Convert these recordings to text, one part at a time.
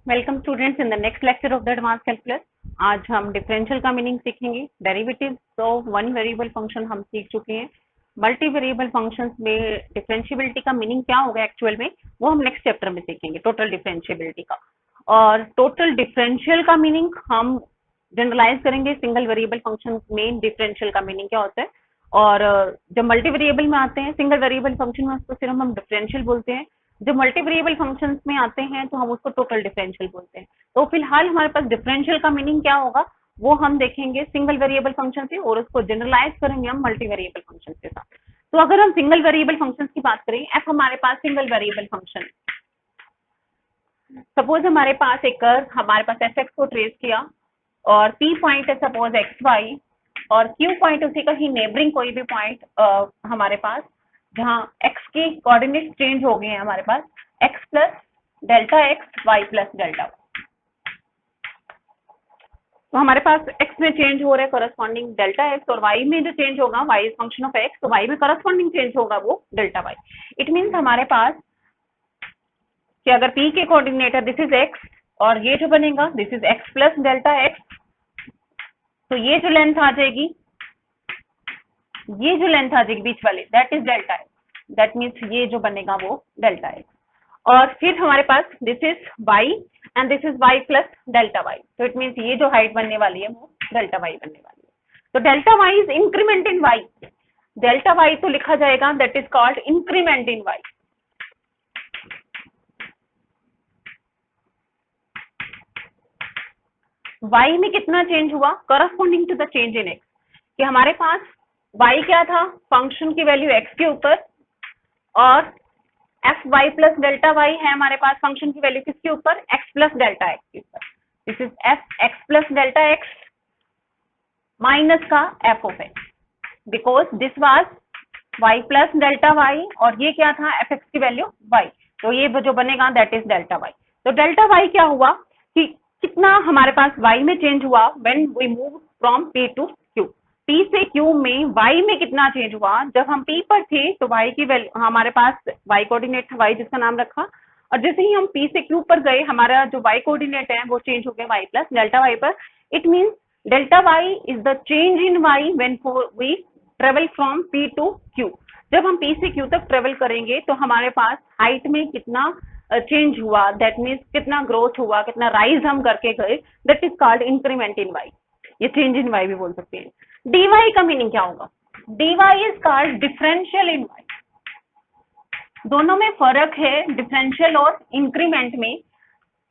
Welcome students in the next lecture of the advance calculus. आज हम differential का meaning सीखेंगे। Derivatives of one variable function हम सीख चुके हैं। मल्टी वेरिएबल फंक्शंस में डिफरेंशिएबिलिटी का मीनिंग क्या होगा एक्चुअल में, वो हम नेक्स्ट चैप्टर में सीखेंगे, टोटल डिफरेंशिएबिलिटी का। और टोटल डिफरेंशियल का मीनिंग हम जनरलाइज करेंगे सिंगल वेरिएबल फंक्शन में डिफरेंशियल का मीनिंग क्या होता है। और जब मल्टी वेरिएबल में आते हैं, सिंगल वेरिएबल फंक्शन में उसको सिर्फ हम डिफरेंशियल बोलते हैं। जब मल्टी वेरिएबल फंक्शंस में आते हैं तो हम उसको टोटल डिफरेंशियल बोलते हैं। तो फिलहाल हमारे पास डिफरेंशियल का मीनिंग क्या होगा वो हम देखेंगे सिंगल वेरिएबल फंक्शन से, और उसको जनरलाइज करेंगे हम मल्टी वेरिएबल फंक्शन के साथ। तो अगर हम सिंगल वेरिएबल फंक्शन की बात करें, एफ हमारे पास सिंगल वेरिएबल फंक्शन, सपोज हमारे पास एक कर्व, हमारे पास एफ एक्स को ट्रेस किया और पी पॉइंट है सपोज एक्स वाई, और क्यू पॉइंट उसी का ही नेबरिंग कोई भी पॉइंट हमारे पास, जहाँ x के कोऑर्डिनेट चेंज हो गए हैं हमारे पास x plus delta x Y plus delta. तो हमारे पास x में चेंज हो रहा है करस्पॉन्डिंग डेल्टा एक्स, और y में जो चेंज होगा y is function of x, तो y में करस्पॉन्डिंग चेंज होगा वो डेल्टा y। इट मीन्स हमारे पास कि अगर p के कोऑर्डिनेट है दिस इज x, और ये जो बनेगा this is x plus delta x, तो ये जो लेंथ आ जाएगी, ये जो लेंथ आ जाएगी बीच वाले, that is delta x. That means ये जो बनेगा वो डेल्टा एक्स। और फिर हमारे पास this is y and this is y plus delta y, तो इट मीन्स ये जो हाइट बनने वाली है वो डेल्टा y बनने वाली है। तो delta y is increment in y। Delta y तो लिखा जाएगा that is called increment in y। y में कितना चेंज हुआ corresponding to the change in x, कि हमारे पास y क्या था, फंक्शन की वैल्यू x के ऊपर, और F Y plus delta Y है हमारे पास फंक्शन की वैल्यू किसके ऊपर, x प्लस डेल्टा एक्स के ऊपर। This is f x plus delta x minus का f of x, because this was y plus delta y, और ये क्या था एफ एक्स की वैल्यू y, तो ये जो बनेगा दैट इज डेल्टा y। तो डेल्टा y क्या हुआ कि कितना हमारे पास y में चेंज हुआ when we move from p to q। p से q में y में कितना चेंज हुआ, जब हम p पर थे तो y की वैल्यू, हमारे पास y कोऑर्डिनेट था y जिसका नाम रखा, और जैसे ही हम p से q पर गए हमारा जो y कोऑर्डिनेट है वो चेंज हो गया y प्लस डेल्टा y पर। It means delta y is the change in y when we travel from p to q। जब हम p से q तक ट्रेवल करेंगे तो हमारे पास हाइट में कितना चेंज हुआ, दैट मीन्स कितना ग्रोथ हुआ, कितना राइज हम करके गए, that is called increment in y। ये चेंज इन y भी बोल सकते हैं। dy का मीनिंग क्या होगा, dy is called differential in y। दोनों में फर्क है डिफरेंशियल और इंक्रीमेंट में।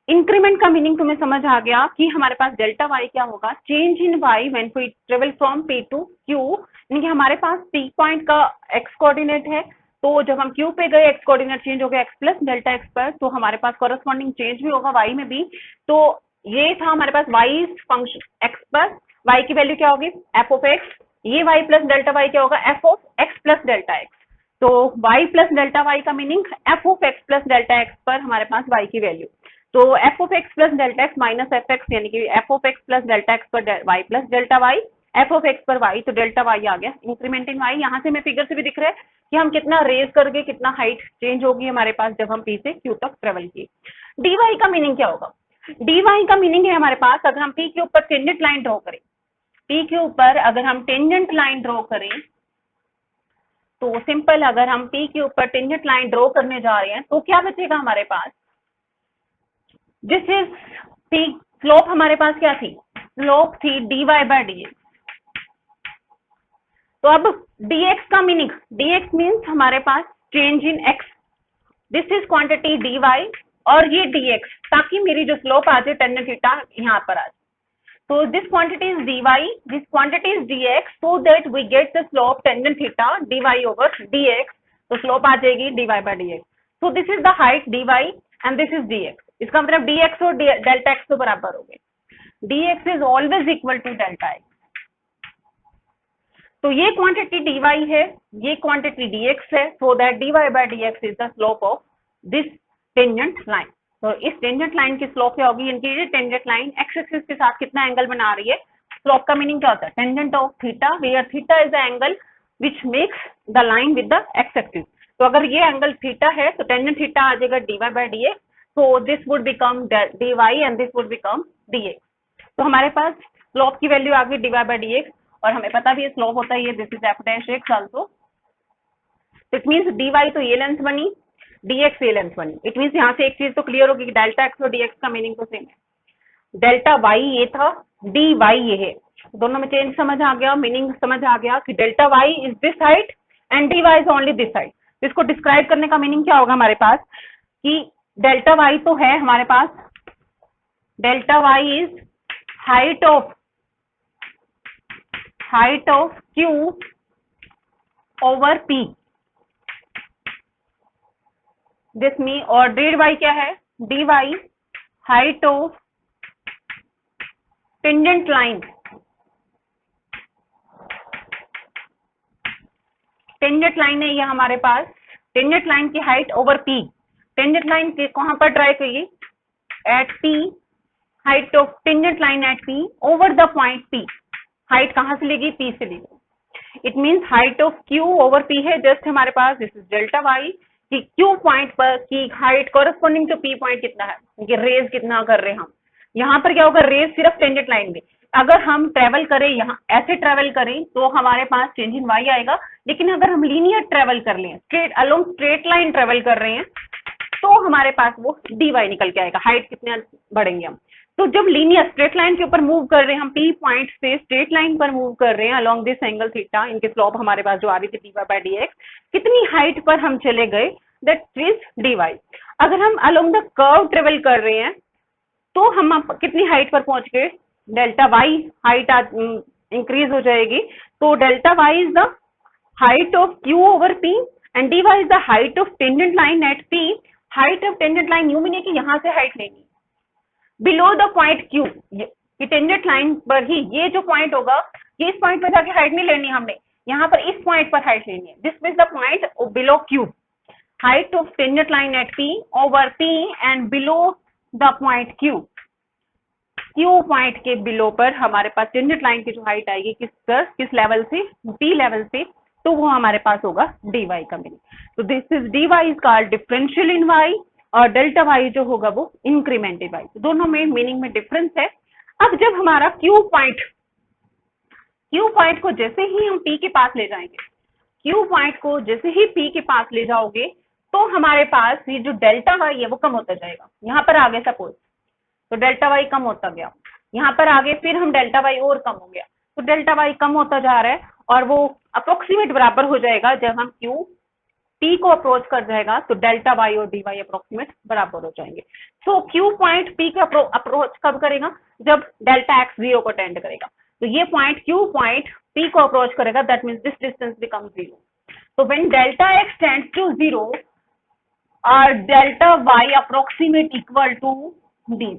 इंक्रीमेंट का मीनिंग तुम्हें समझ आ गया कि हमारे पास डेल्टा y क्या होगा, change in y when we travel from p to q, यानी कि हमारे पास p पॉइंट का x कोऑर्डिनेट है, तो जब हम q पे गए x कोऑर्डिनेट चेंज हो गया x प्लस डेल्टा x पर, तो हमारे पास कॉरेस्पॉन्डिंग चेंज भी होगा y में भी। तो ये था हमारे पास y फंक्शन x पर, y की वैल्यू क्या होगी f ऑफ x, ये y प्लस डेल्टा y क्या होगा f of x plus delta x। तो y प्लस डेल्टा y का meaning f of x plus delta x पर हमारे पास y की वैल्यू, तो f of x plus delta x minus F x, यानी कि f of x plus delta x पर y plus delta y, f of x पर y, तो डेल्टा y आ गया इंक्रीमेंट इन y। यहाँ से हमें फिगर से भी दिख रहा है कि हम कितना रेज करके कितना हाइट चेंज होगी हमारे पास जब हम p से q तक ट्रेवल किए। dy का मीनिंग क्या होगा, dy का मीनिंग है हमारे पास अगर हम p के ऊपर टेंजेंट लाइन ड्रॉ करें, p के ऊपर अगर हम टेंजेंट लाइन ड्रॉ करें, तो सिंपल अगर हम p के ऊपर टेंजेंट लाइन ड्रॉ करने जा रहे हैं तो क्या बचेगा हमारे पास, दिस इज p, स्लोप हमारे पास क्या थी, स्लोप थी dy बाय dx। तो अब dx का मीनिंग, dx मीन्स हमारे पास change in x, this is quantity dy और ये dx, ताकि मेरी जो स्लोप आ जाए टेन थीटा यहाँ पर आ जाए। तो this quantity is dy, this quantity is dx, so that we get the slope tangent theta dy over dx, तो स्लोप आ जाएगी dy by dx। So this is the height dy and this is dx, इसका मतलब dx और delta x तो बराबर हो गए, dx is always equal to delta x। तो ये क्वांटिटी dy है, ये क्वांटिटी dx है, so that dy by dx is the slope of this tangent line. तो इस टेंजेंट लाइन की स्लोप क्या होगी, इनकी ये टेंजेंट लाइन एक्स एक्सिस के साथ कितना एंगल बना रही है। स्लोप का मीनिंग क्या होता है, tangent of theta, where theta is the angle which makes the line with the x axis. तो अगर ये एंगल थीटा है तो टेंजेंट थीटा आ जाएगा dy by dx, So this would become dy and this would become dx. तो हमारे पास slope की वैल्यू आ गई dy by dx और हमें पता भी है स्लोप होता है ये this is f dash x also. It means dy तो ये लेंथ बनी, dx ये लेंथ बनी. इट मीन्स यहाँ से एक चीज तो क्लियर होगी कि डेल्टा x और dx का मीनिंग तो सेम है. डेल्टा y ये था, dy ये है, दोनों में चेंज समझ आ गया, मीनिंग समझ आ गया कि delta y is this height and dy is only this height. इसको डिस्क्राइब करने का मीनिंग क्या होगा हमारे पास कि डेल्टा y तो है हमारे पास, delta y is height of q over p. This me और dy क्या है, dy height of tangent line, tangent line है ये हमारे पास, टेंजेंट लाइन की height over p. Tangent line के कहां पर ड्राई करिए, at p, height of tangent line at p over the point p. Height कहां से लेगी, p से लेगी. It means height of q over p है जस्ट हमारे पास, दिस इज डेल्टा y कि q पॉइंट पर की height corresponding to p point कितना है, ये रेज कितना कर रहे हैं हम. यहाँ पर क्या होगा, रेज सिर्फ टेंजेंट लाइन में. अगर हम ट्रेवल करें यहाँ ऐसे ट्रेवल करें तो हमारे पास चेंज इन y आएगा, लेकिन अगर हम लीनियर ट्रेवल कर लें, straight along straight line travel कर रहे हैं तो हमारे पास वो dy निकल के आएगा. हाइट कितने बढ़ेंगे हम, तो जब लीनियर स्ट्रेट लाइन के ऊपर मूव कर रहे हैं हम, p पॉइंट से स्ट्रेट लाइन पर मूव कर रहे हैं अलोंग दिस एंगल थीटा, इनके स्लोप हमारे पास जो आ रही थी dy by dx, कितनी हाइट पर हम चले गए, दैट इज dy. अगर हम अलोंग द कर्व ट्रेवल कर रहे हैं तो हम कितनी हाइट पर पहुंच गए, डेल्टा y हाइट इंक्रीज हो जाएगी. तो delta y is the height of q over p and dy is the height of tangent line at p. Height of tangent line you mean है कि यहाँ से हाइट लेनी बिलो द पॉइंट q, कि tangent line पर ही ये जो point होगा, ये इस पॉइंट पर जाके हाइट नहीं लेनी हमने, यहाँ पर इस पॉइंट पर हाइट लेनी है. This is the point below q, height of tangent line at p over p and below the point q. q point के बिलो पर हमारे पास टेंजेंट लाइन की जो हाइट आएगी किस लेवल से, p लेवल से, तो वो हमारे पास होगा dy का मीनिंग. तो this is dy is called differential in y और डेल्टा y जो होगा वो इंक्रीमेंट इन y. तो दोनों में मीनिंग में डिफरेंस है. अब जब हमारा q पॉइंट को जैसे ही हम p के पास ले जाएंगे, q पॉइंट को जैसे ही p के पास ले जाओगे तो हमारे पास ये जो डेल्टा y है वो कम होता जाएगा. यहाँ पर आगे सपोज तो डेल्टा y कम होता गया, यहाँ पर आगे फिर हम डेल्टा y और कम हो गया, तो डेल्टा y कम होता जा रहा है और वो अप्रोक्सीमेट बराबर हो जाएगा. जब हम q p को अप्रोच कर जाएगा तो डेल्टा y और dy अप्रोक्सीमेट बराबर हो जाएंगे. सो q पॉइंट p का अप्रोच कब करेगा, जब डेल्टा x 0 को टेंड करेगा. तो ये पॉइंट q पॉइंट p को अप्रोच करेगा, that means this distance become 0. तो when delta x tends to 0 और delta y approximate equal to dy,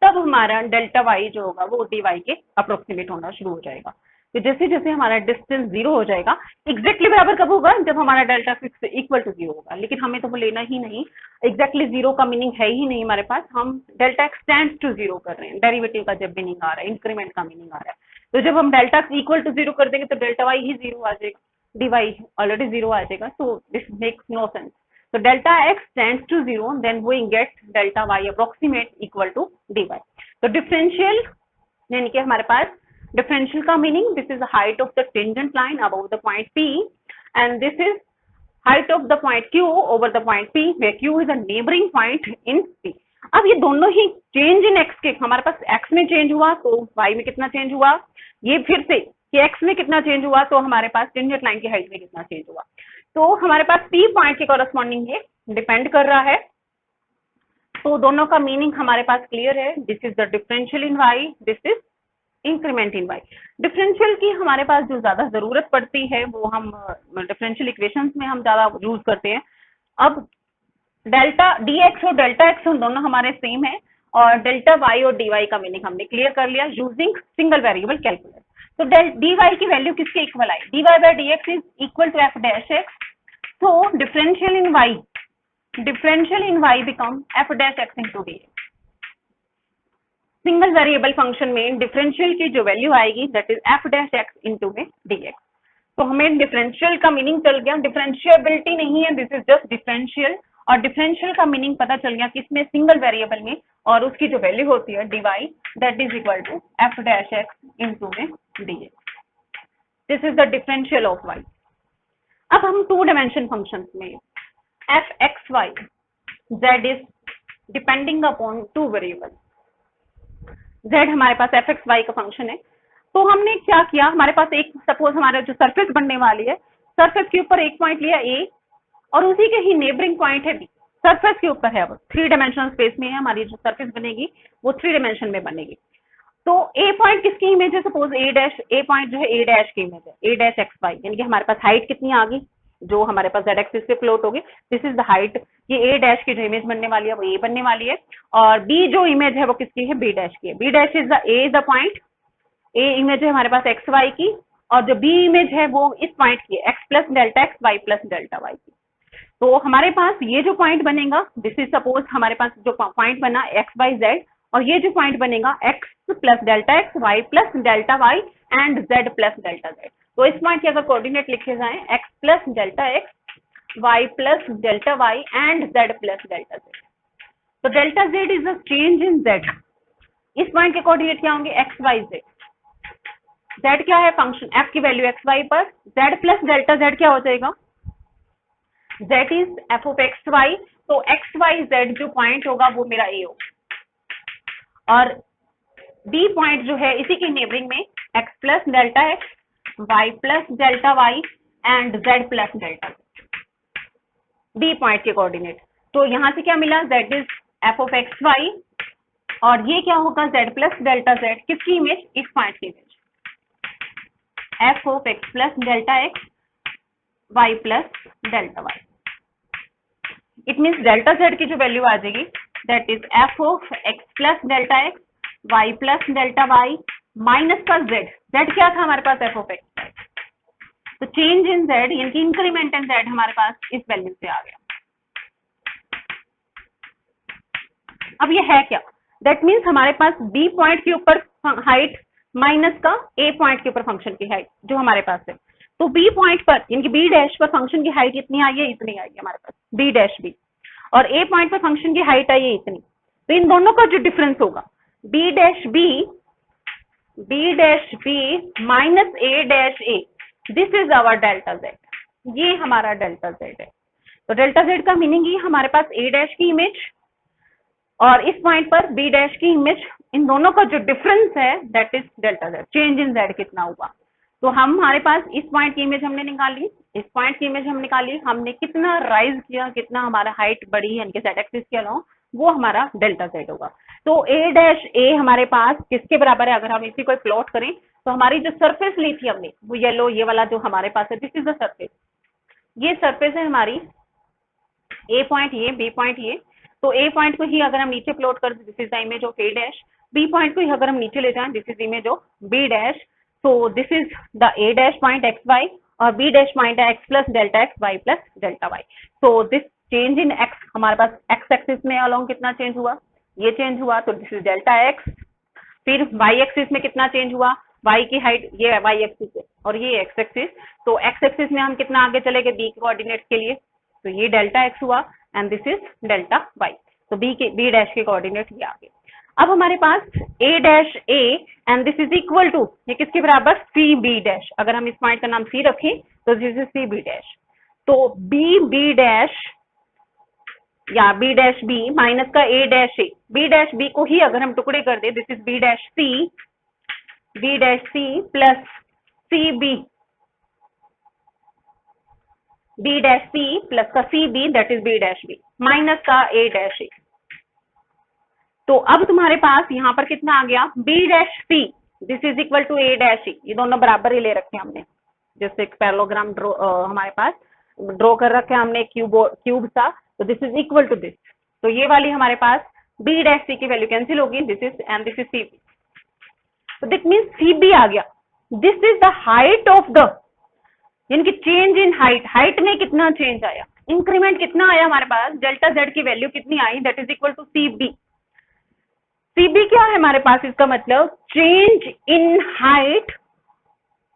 तब हमारा डेल्टा y जो होगा वो dy के अप्रोक्सीमेट होना शुरू हो जाएगा. तो जैसे जैसे हमारा डिस्टेंस 0 हो जाएगा, एग्जैक्टली बराबर कब होगा, जब हमारा डेल्टा फिक्स इक्वल टू 0 होगा. लेकिन हमें तो वो लेना ही नहीं, एग्जैक्टली 0 का मीनिंग है ही नहीं हमारे पास. हम डेल्टा x टेंड्स टू 0 कर रहे हैं, डेरिवेटिव का जब मीनिंग आ रहा है, इंक्रीमेंट का मीनिंग आ रहा है. तो जब हम डेल्टा इक्वल टू 0 कर देंगे तो डेल्टा y ही 0 आ जाएगा, dy ऑलरेडी 0 आ जाएगा. So this makes no sense. So delta x tends to 0, then we get delta y approximate equal to dy. तो डिफरेंशियल यानी कि हमारे पास डिफरेंशियल का meaning, this is the height of the tangent line above the point p and this is height of the point q over the point p where q is a neighboring point in p. अब ये दोनों ही change in x के, हमारे पास x में change हुआ तो y में कितना चेंज हुआ, ये फिर से कि x में कितना चेंज हुआ तो हमारे पास टेंजेंट लाइन की हाइट में कितना चेंज हुआ. तो हमारे पास p पॉइंट के कॉरेस्पॉन्डिंग ये डिपेंड कर रहा है. तो दोनों का मीनिंग हमारे पास क्लियर है. This is the differential in y, this is increment in y. Differential की हमारे पास जो ज्यादा जरूरत पड़ती है वो हम डिफरेंशियल इक्वेशंस में हम ज्यादा यूज करते हैं. अब डेल्टा dx और डेल्टा x दोनों हमारे सेम है और डेल्टा y और dy का मीनिंग हमने क्लियर कर लिया यूजिंग सिंगल वेरिएबल कैलकुलस. तो dy की वैल्यू किसके इक्वल आई, dy by dx is equal to f dash x. So differential in y become f dash x into dx. Single variable function में differential की जो value आएगी that is f dash x into में dx. तो हमें differential का meaning चल गया, डिफरेंशियबिलिटी नहीं है, दिस इज जस्ट डिफरेंशियल और डिफरेंशियल का मीनिंग पता चल गया कि इसमें सिंगल वेरिएबल में और उसकी जो वैल्यू होती है dy that is equal to f dash x into में dx। This is the differential of y। अब हम 2 डायमेंशन फंक्शंस में f x y z इज डिपेंडिंग अपॉन 2 वेरिएबल। z हमारे पास f x y का फंक्शन है, तो हमने क्या किया, हमारे पास एक सपोज हमारा जो सरफेस बनने वाली है, सरफेस के ऊपर एक पॉइंट लिया a और उसी के ही नेबरिंग पॉइंट है b, सरफेस के ऊपर है, अब 3 डायमेंशनल स्पेस में है हमारी जो सरफेस बनेगी वो 3 डायमेंशन में बनेगी। तो a पॉइंट किसकी इमेज है, सपोज a पॉइंट जो है a डैश की इमेज है, a डैश एक्स वाई, यानी कि हमारे पास हाइट कितनी आ गई जो हमारे पास z एक्सिस पे प्लॉट होगी, दिस इज द हाइट। ये a डैश की जो इमेज बनने वाली है वो a बनने वाली है, और b जो इमेज है वो किसकी है, b डैश की है। b dash is the point, a image है हमारे पास एक्स वाई की, और जो b इमेज है वो इस पॉइंट की है, x plus delta x Y plus delta y की। तो हमारे पास ये जो पॉइंट बनेगा, दिस इज सपोज हमारे पास जो पॉइंट बना एक्स वाई जेड, और ये जो पॉइंट बनेगा x plus delta x Y plus delta y and z plus delta z. तो इस पॉइंट के अगर कोऑर्डिनेट लिखे जाएं x plus delta x Y plus delta y and z plus delta z, तो delta z is a change in z। इस point के coordinate क्या होंगे, एक्स वाई जेड। z क्या है, फंक्शन f की वैल्यू एक्स वाई पर, z plus delta z क्या हो जाएगा, z is f of x y. तो एक्स वाई जेड जो पॉइंट होगा वो मेरा a होगा, और b पॉइंट जो है इसी के नेबरिंग में x plus delta x Y plus delta y and z plus delta b point के कोऑर्डिनेट। तो यहां से क्या मिला, z is f of x Y, और ये क्या होगा z प्लस डेल्टा z, किसकी इमेज, इस पॉइंट की image, f of x plus delta x Y plus delta y. It means delta z की जो वैल्यू आ जाएगी that is f of x plus delta x Y plus delta y minus का z। z क्या था हमारे पास, f of x y. तो चेंज इन z यानी कि इंक्रीमेंट इन z हमारे पास इस वैल्यू से आ गया। अब ये है क्या, दैट मीन्स हमारे पास b पॉइंट के ऊपर हाइट माइनस का a पॉइंट के ऊपर फंक्शन की हाइट जो हमारे पास है। तो b पॉइंट पर यानी कि b डैश पर फंक्शन की हाइट इतनी आई है, इतनी आई है हमारे पास b डैश b, और a पॉइंट पर फंक्शन की हाइट आई है इतनी। तो इन दोनों का जो डिफरेंस होगा b dash b minus a dash a, this is our delta z। ये हमारा डेल्टा z है। तो डेल्टा z का मीनिंग ये हमारे पास a डैश की इमेज और इस पॉइंट पर b डैश की इमेज, इन दोनों का जो डिफरेंस है that is delta z। Change in z कितना हुआ, तो हमारे पास इस पॉइंट की इमेज हमने निकाली, इस पॉइंट की इमेज हम निकाली, हमने कितना राइज किया, कितना हमारा हाइट बढ़ी यानी कि z एक्सिस के अलावा, वो हमारा डेल्टा z होगा। तो a डैश a हमारे पास किसके बराबर है, अगर हम इसी को प्लॉट करें तो हमारी जो सरफेस ली थी हमने वो येलो, ये वाला जो हमारे पास है, दिस इज द सरफेस। ये सरफेस है हमारी, a पॉइंट ये, b पॉइंट ये। तो a पॉइंट को ही अगर हम नीचे प्लॉट कर दें, this is the image of a dash. b point को ही अगर हम नीचे ले जाएं, this is image of b dash. तो this is the a dash point x Y, और b डैश पॉइंट है x plus delta x Y plus delta y. तो दिस चेंज इन x, हमारे पास x एक्सिस में along कितना change हुआ, ये चेंज हुआ, तो दिस इज डेल्टा x। फिर y एक्सिस में कितना चेंज हुआ, y की हाइट, ये y एक्सिस है और ये x एक्सिस। तो x एक्सिस में हम कितना आगे चले गए b के कोऑर्डिनेट के लिए, तो ये डेल्टा x हुआ and this is delta y। तो b डैश के कोऑर्डिनेट ये आ गए। अब हमारे पास a dash a and this is equal to, ये किसके बराबर, c b डैश। अगर हम इस पॉइंट का नाम c रखें तो this is c b dash. तो b डैश या b डैश b माइनस का a dash a, b dash b को ही अगर हम टुकड़े कर दे, this is b dash c plus c b dash c plus का c b that is b dash b minus का a डैश a। तो अब तुम्हारे पास यहाँ पर कितना आ गया, b dash c, this is equal to a dash e। ये दोनों बराबर ही ले रखे हैं हमने, जैसे एक पैरेललोग्राम हमारे पास ड्रॉ कर रखे हैं हमने क्यूब सा, तो this is equal to this. तो ये वाली हमारे पास b डैश c की वैल्यू कैंसिल होगी, this is and this is c b। तो दिट मीन्स c b आ गया, this is the height of the, यानी कि चेंज इन हाइट, हाइट में कितना चेंज आया, इंक्रीमेंट कितना आया हमारे पास, डेल्टा z की वैल्यू कितनी आई, that is equal to c b। CB क्या है हमारे पास, इसका मतलब change in height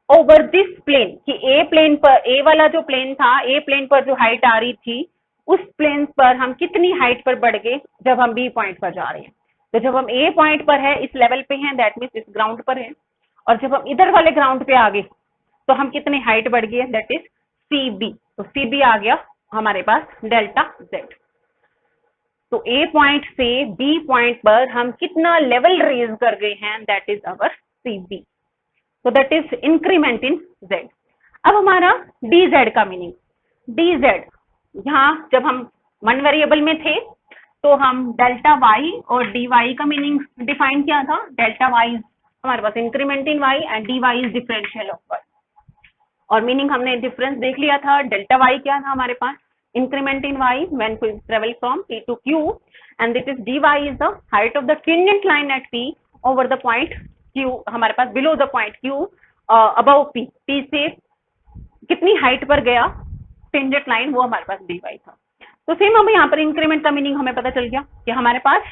over this plane, कि A प्लेन पर, A वाला जो प्लेन था, A प्लेन पर जो हाइट आ रही थी उस प्लेन पर हम कितनी हाइट पर बढ़ गए जब हम बी पॉइंट पर जा रहे हैं। तो जब हम ए पॉइंट पर है, इस लेवल पे हैं, दैट मीन्स इस ग्राउंड पर है, और जब हम इधर वाले ग्राउंड पे आ गए तो हम कितनी हाइट बढ़ गई है, दैट इज सी बी। तो सी बी आ गया हमारे पास डेल्टा जेड। तो ए पॉइंट से बी पॉइंट पर हम कितना लेवल रेज कर गए हैं, that is our C B. तो that is increment in z. अब हमारा डी जेड का मीनिंग, डी जेड यहाँ जब हम वन वेरिएबल में थे तो हम डेल्टा वाई और डी वाई का मीनिंग डिफाइन किया था। डेल्टा वाई हमारे पास increment in y and d y is differential of y, और मीनिंग हमने डिफरेंस देख लिया था। डेल्टा वाई क्या था हमारे पास, increment in y when we travel from P to Q, and this is d y is the height of the tangent line at P over the point Q, हमारे पास below the point Q above P, P से कितनी height पर गया tangent line, वो हमारे पास D Y था। तो सेम हमें यहाँ पर इंक्रीमेंट का मीनिंग हमें पता चल गया कि हमारे पास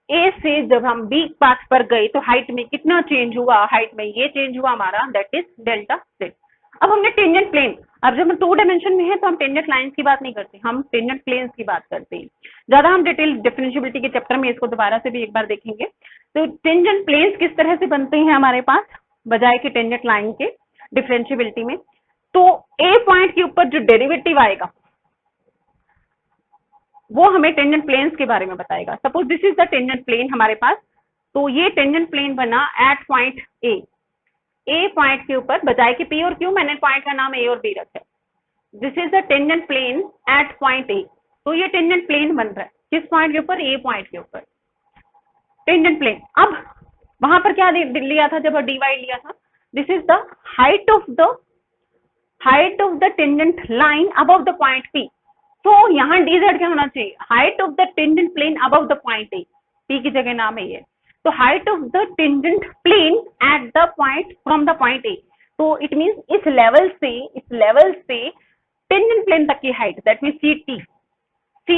ए से जब हम बी पाथ पर गए तो हाइट में कितना चेंज हुआ, हाइट में ये चेंज हुआ हमारा, दैट इज डेल्टा जेड। अब हमने टेंजेंट प्लेन, अब जब हम 2 डायमेंशन में है तो हम टेंजेंट लाइंस की बात नहीं करते, हम टेंजेंट प्लेन्स की बात करते हैं। ज्यादा हम डिटेल डिफरेंशिएबिलिटी के चैप्टर में इसको दोबारा से भी एक बार देखेंगे। तो टेंजेंट प्लेन्स किस तरह से बनते हैं हमारे पास बजाय के टेंजेंट लाइन के डिफरेंशिएबिलिटी में। तो ए पॉइंट के ऊपर जो डेरिवेटिव आएगा वो हमें टेंजेंट प्लेन्स के बारे में बताएगा। Suppose this is the tangent plane हमारे पास, तो ये टेंजेंट प्लेन बना at point A, A point के ऊपर, बजाय कि पी और क्यू मैंने पॉइंट का नाम ए और बी रखा है। This is the tangent plane at point A. तो ये टेंजेंट प्लेन बन रहा है किस पॉइंट के ऊपर, ए पॉइंट के ऊपर टेंजेंट प्लेन। अब वहां पर क्या लिया था जब डी वाई लिया था, this is the height of the tangent line above the point P. तो यहाँ डी जेड क्या होना चाहिए, height of the tangent plane above the point A, P की जगह नाम है ये। तो height of the tangent plane at the point from the point A, तो इट मींस इस लेवल से टेंजेंट प्लेन तक की height, that means C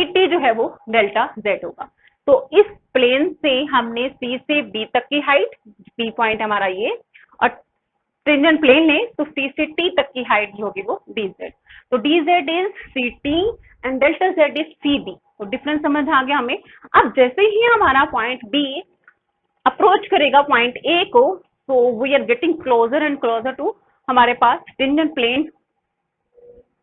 T जो है वो डेल्टा जेड होगा। तो इस प्लेन से हमने सी से बी तक की हाइट, बी पॉइंट हमारा ये, और टेंजेंट प्लेन ने तो सी से टी तक की हाइट जो होगी वो डी जेड। तो d z is C T and delta z is C B. तो डिफरेंस समझ आ गया हमें। अब जैसे ही हमारा पॉइंट बी अप्रोच करेगा पॉइंट ए को, तो we are getting closer and closer to हमारे पास टेंजेंट प्लेन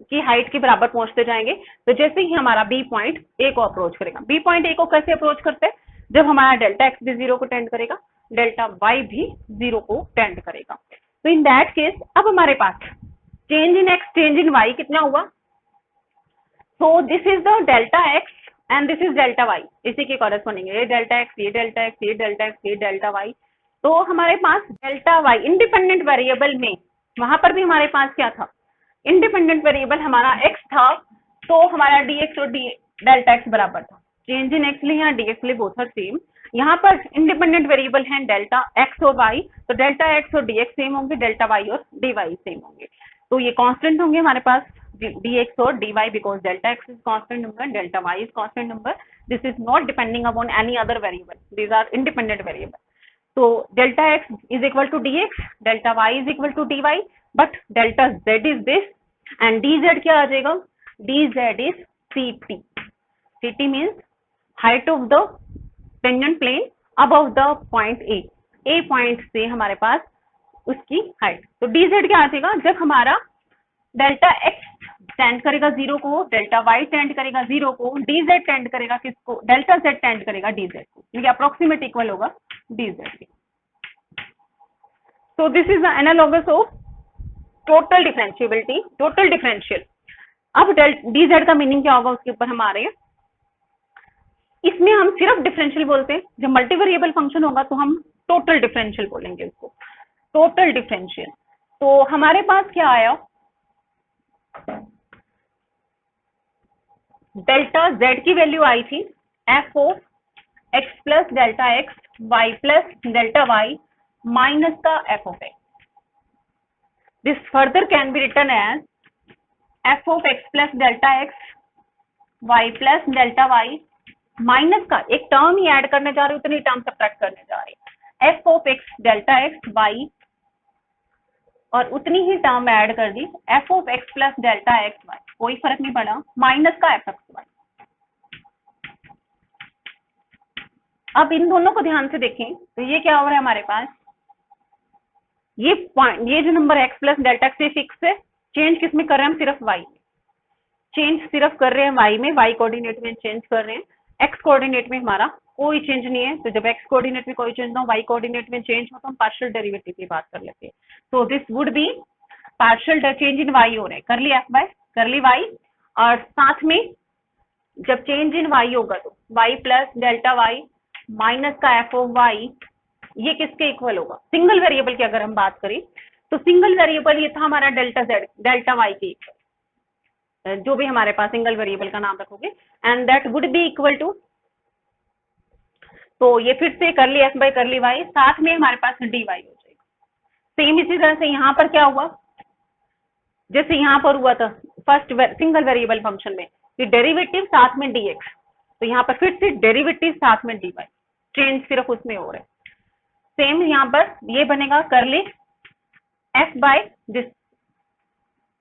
की हाइट के बराबर पहुंचते जाएंगे। तो जैसे ही हमारा बी पॉइंट ए को अप्रोच करेगा, बी पॉइंट ए को कैसे अप्रोच करते हैं, जब हमारा डेल्टा एक्स भी 0 को टेंड करेगा, डेल्टा वाई भी 0 को टेंड करेगा। तो इन दैट केस अब हमारे पास change in x change in y कितना हुआ, so this is the delta x and this is delta y, इसी के कॉरेस्पॉन्डिंग ये डेल्टा एक्स, ये डेल्टा एक्स, ये डेल्टा एक्स, ये डेल्टा वाई। तो हमारे पास डेल्टा वाई इंडिपेंडेंट वेरिएबल में, वहां पर भी हमारे पास क्या था, इंडिपेंडेंट वेरिएबल हमारा एक्स था, तो हमारा डी एक्स और डी डेल्टा एक्स बराबर था। चेंज इन एक्स लिए या डी एक्स लिए बोथ आर सेम। यहाँ पर इंडिपेंडेंट वेरिएबल है डेल्टा एक्स और वाई, तो डेल्टा एक्स और डी एक्स सेम होंगे, डेल्टा वाई और डी वाई सेम होंगे। तो ये कांस्टेंट होंगे हमारे पास डी एक्स और d y, because delta x is constant number, delta y is constant number, this is not depending upon any other variable, these are independent variable. तो delta x is equal to d x, delta y is equal to d y, but delta z is this and d z क्या आ जाएगा, d z is C T. C T means height of the tangent plane above the point A, A point से हमारे पास उसकी height. तो d z क्या आ जाएगा, जब हमारा डेल्टा एक्स टेंड करेगा 0 को, डेल्टा वाई टेंड करेगा 0 को, डी जेड टेंड करेगा किसको, डेल्टा जेड टेंड करेगा डी जेड को, यानी अप्रोक्सीमेट इक्वल होगा डी जेड के। सो this is the analogous of total differentiability, total differential. अब डी जेड का मीनिंग क्या होगा उसके ऊपर हम आ रहे हैं। इसमें हम सिर्फ डिफरेंशियल बोलते हैं, जब मल्टी वेरिएबल फंक्शन होगा तो हम टोटल डिफरेंशियल बोलेंगे उसको, टोटल डिफरेंशियल। तो हमारे पास क्या आया, डेल्टा जेड की वैल्यू आई थी f of x plus delta x Y plus delta y minus का f of x. This further can be written as f of x plus delta x Y plus delta y minus का एक term ही add करने जा रहे हो, उतनी term subtract करने जा रहे हैं, f of x delta x Y और उतनी ही टर्म ऐड कर दी f of x plus delta x y. कोई फर्क नहीं पड़ा, माइनस का fxy। अब इन दोनों को ध्यान से देखें तो ये क्या हो रहा है हमारे पास, ये पॉइंट, ये जो number x plus delta x से फिक्स है, चेंज किस में कर रहे हैं हम, सिर्फ y में चेंज सिर्फ कर रहे हैं, y में, y कोऑर्डिनेट में चेंज कर रहे हैं, x कोऑर्डिनेट में हमारा कोई चेंज नहीं है। तो जब x कोऑर्डिनेट में कोई चेंज ना हो, y कोऑर्डिनेट में चेंज हो, तो हम पार्शियल डेरिवेटिव की बात कर लेते हैं। तो this would B partial change in y हो रहा है, कर ली f बाय कर ली y, और साथ में जब चेंज इन y होगा तो y plus delta y minus का f ऑफ y, ये किसके इक्वल होगा, सिंगल वेरिएबल की अगर हम बात करें तो सिंगल वेरिएबल ये था हमारा डेल्टा z, डेल्टा y के इक्वल, जो भी हमारे पास सिंगल वेरिएबल का नाम रखोगे, and that would be equal to, तो ये फिर से कर ली f बाय कर ली y, साथ में हमारे पास dy हो जाएगा। सेम इसी तरह से यहाँ पर क्या हुआ, जैसे यहाँ पर हुआ था फर्स्ट सिंगल वेरिएबल फंक्शन में कि डेरिवेटिव साथ में dx, तो यहाँ पर फिर से डेरिवेटिव साथ में dy, चेंज सिर्फ उसमें हो रहा है। सेम यहाँ पर ये बनेगा करली f बाय दिस,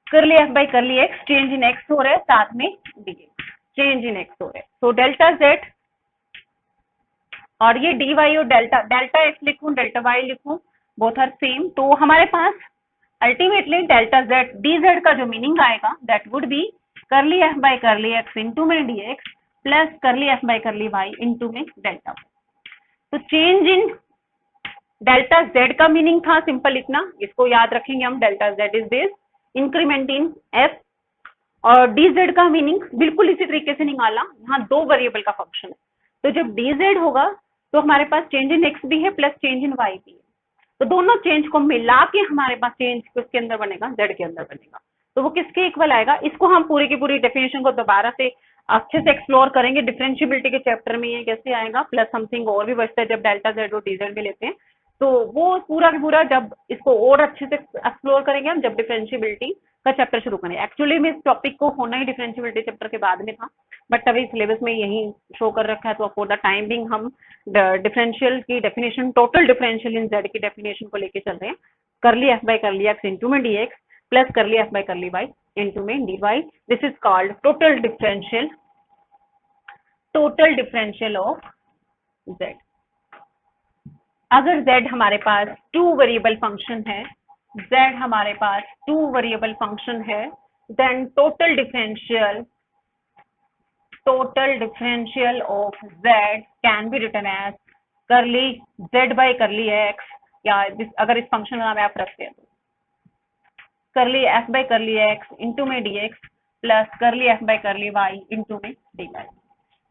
करली f by curly x, change in x हो रहा है, साथ में dx, चेंज इन x हो रहा है। तो डेल्टा z और ये dy और डेल्टा x लिखूं डेल्टा y लिखूं, बोथ आर सेम। तो हमारे पास अल्टीमेटली डेल्टा z dz का जो मीनिंग आएगा दैट वुड बी करली f by curly x into में dx plus curly f by करली y इंटू में डेल्टा y। तो चेंज इन डेल्टा z का मीनिंग था सिंपल इतना, इसको याद रखेंगे हम, delta z is this increment in f, और dz का मीनिंग बिल्कुल इसी तरीके से निकाला, यहाँ दो वेरिएबल का फंक्शन है, तो जब dz होगा तो हमारे पास चेंज इन x भी है प्लस चेंज इन y भी है, तो दोनों चेंज को मिला के हमारे पास चेंज किसके अंदर बनेगा, z के अंदर बनेगा। तो वो किसके इक्वल आएगा, इसको हम पूरी की पूरी डेफिनेशन को दोबारा से अच्छे से एक्सप्लोर करेंगे डिफरेंशियबिलिटी के चैप्टर में, ये कैसे आएगा, प्लस समथिंग और भी बचता है जब डेल्टा z और dz में लेते हैं, तो वो पूरा का पूरा जब इसको और अच्छे से एक्सप्लोर करेंगे हम जब डिफरेंशियबिलिटी का चैप्टर शुरू करेंगे। एक्चुअली में इस टॉपिक को होना ही डिफरेंशियबिलिटी चैप्टर के बाद में था, बट अभी सिलेबस में यही शो कर रखा है, तो फॉर द टाइम बिंग हम डिफरेंशियल की definition, total differential in z की डेफिनेशन को लेके चल रहे हैं, curly f by curly x into में dx plus curly f by करली y इंटू में dy, this is called total differential of z। अगर z हमारे पास टू वेरिएबल फंक्शन है, z हमारे पास टू वेरिएबल फंक्शन है, then total differential of z can be written as करली z बाय करली x, या अगर इस फंक्शन का नाम f रखते हैं तो करली f by curly x into में dx plus curly f by करली y इंटू में dy।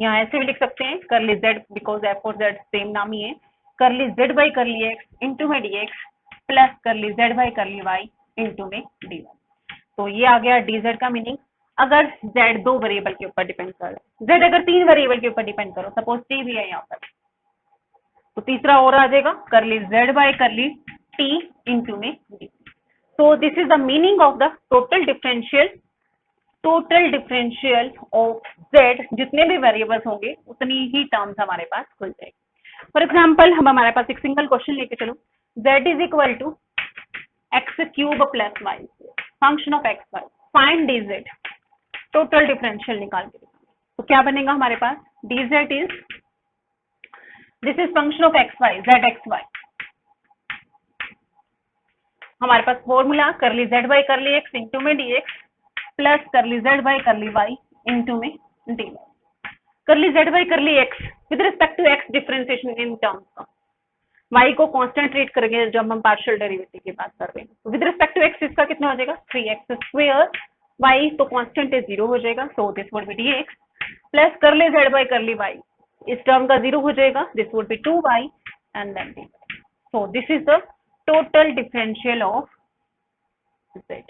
यहाँ ऐसे भी लिख सकते हैं करली z, बिकॉज f और z सेम नाम ही है, करली z by curly x into में dx plus curly z by करली y इंटू में dy। तो ये आ गया dz का मीनिंग। अगर z दो वेरिएबल के ऊपर डिपेंड कर रहा है, z अगर तीन वेरिएबल के ऊपर डिपेंड करो, सपोज t भी है यहाँ पर, तो तीसरा और आ जाएगा करली z बाय करली t इंटू में d। तो this is the meaning of the total differential of z, जितने भी वेरिएबल्स होंगे उतनी ही टर्म्स हमारे पास खुल जाएगी। फॉर एग्जाम्पल हम हमारे पास एक सिंगल क्वेश्चन लेके चलो, z is equal to x cube plus y function of x y, find dz, total differential निकाल के, तो क्या बनेगा हमारे पास, dz is, this is function of x y, z x y, हमारे पास formula curly z by curly x into में dx plus curly z by करली y इंटू में dy। Curly z by curly x with respect to x differentiation in terms का, y को constant treat करेंगे जब हम पार्शियल डेरिवेटिव की बात कर रहे हैं, तो विद रिस्पेक्ट टू x इसका कितना हो जाएगा 3x स्क्वायर, y तो कांस्टेंट है 0 हो जाएगा, so this would be dx plus curly z by करली y, इस टर्म का 0 हो जाएगा, this would be 2y and then dy। So this is the total differential of z।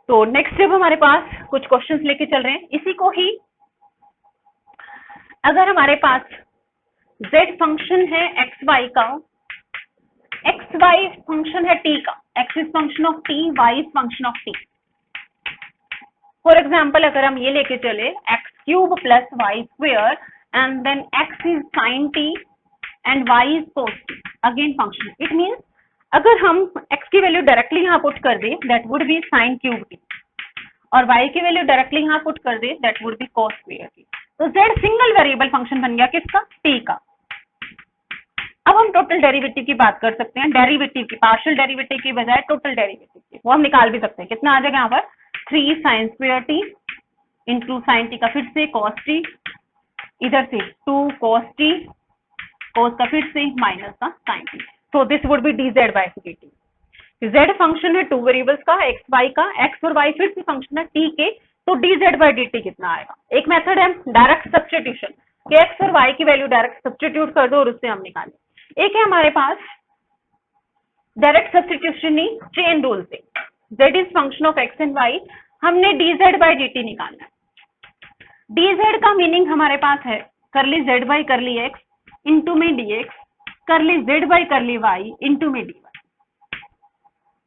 तो नेक्स्ट जब हमारे पास कुछ क्वेश्चंस लेके चल रहे हैं, इसी को ही अगर हमारे पास z फंक्शन है xy का, xy फंक्शन है t का, x is function of t, y is function of t। For example अगर हम ये लेके चले x cube plus y square and then x is sine t and y is cos t, again function, it means अगर हम x की value directly यहाँ put कर दे that would be sine cube t, और y की value directly यहाँ put कर दे, that would be cos square t। तो z सिंगल वेरिएबल फंक्शन बन गया किसका, t का। अब हम टोटल डेरिवेटिव की बात कर सकते हैं, डेरिवेटिव की, पार्शियल डेरिवेटिव की बजाय टोटल डेरिवेटिव की, वो हम निकाल भी सकते हैं। कितना आ जाएगा यहाँ पर, 3 sin square t into sine T का फिर से cos t, इधर से 2 cos t, cos का फिर से माइनस का sin t। So this would be dz by dt। z function है 2 वेरिएबल्स का, x y का, x और y फिर से फंक्शन है t के, तो dz by dt कितना आएगा। एक मेथड है डायरेक्ट सब्स्टिट्यूशन, कि x और y की वैल्यू डायरेक्ट सब्स्टिट्यूट कर दो और उससे हम निकालें। एक है हमारे पास डायरेक्ट सब्स्टिट्यूशन ही चेन रूल से, z is function of x and y, हमने dz by dt निकालना है। dz का मीनिंग हमारे पास है करली z by curly x into में dx, curly z by curly y into में dy।